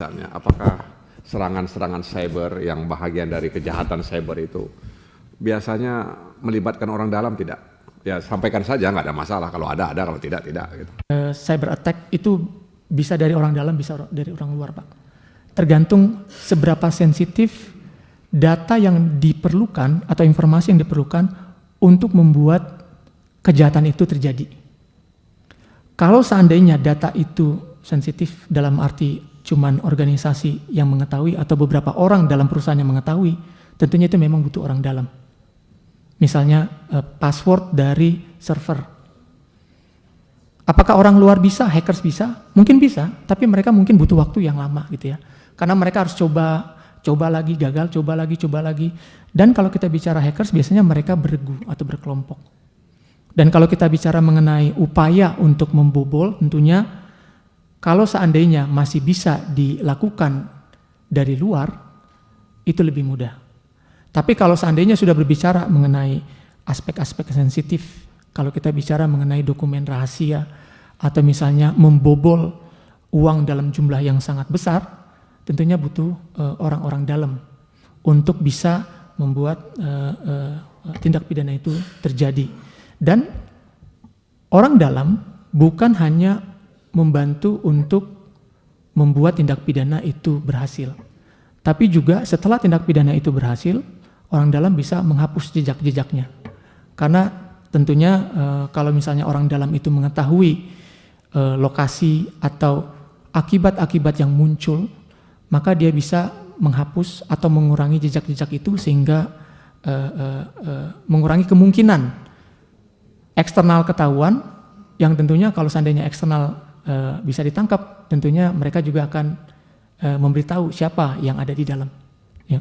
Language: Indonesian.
Misalnya, apakah serangan-serangan cyber yang bahagian dari kejahatan cyber itu biasanya melibatkan orang dalam tidak? Ya sampaikan saja, nggak ada masalah. Kalau ada, kalau tidak, gitu. Cyber attack itu bisa dari orang dalam, bisa dari orang luar, Pak. Tergantung seberapa sensitif data yang diperlukan atau informasi yang diperlukan untuk membuat kejahatan itu terjadi. Kalau seandainya data itu sensitif dalam arti cuman organisasi yang mengetahui atau beberapa orang dalam perusahaan yang mengetahui, tentunya itu memang butuh orang dalam. Misalnya password dari server. Apakah orang luar bisa, hackers bisa? Mungkin bisa, tapi mereka mungkin butuh waktu yang lama gitu ya. Karena mereka harus coba lagi, gagal, coba lagi. Dan kalau kita bicara hackers, biasanya mereka beregu atau berkelompok. Dan kalau kita bicara mengenai upaya untuk membobol, tentunya kalau seandainya masih bisa dilakukan dari luar, itu lebih mudah. Tapi kalau seandainya sudah berbicara mengenai aspek-aspek sensitif, kalau kita bicara mengenai dokumen rahasia, atau misalnya membobol uang dalam jumlah yang sangat besar, tentunya butuh orang-orang dalam untuk bisa membuat tindak pidana itu terjadi. Dan orang dalam bukan hanya membantu untuk membuat tindak pidana itu berhasil, tapi juga setelah tindak pidana itu berhasil, orang dalam bisa menghapus jejak-jejaknya. Karena tentunya kalau misalnya orang dalam itu mengetahui lokasi atau akibat-akibat yang muncul, maka dia bisa menghapus atau mengurangi jejak-jejak itu sehingga mengurangi kemungkinan eksternal ketahuan, yang tentunya kalau seandainya eksternal bisa ditangkap, tentunya mereka juga akan memberitahu siapa yang ada di dalam. Ya.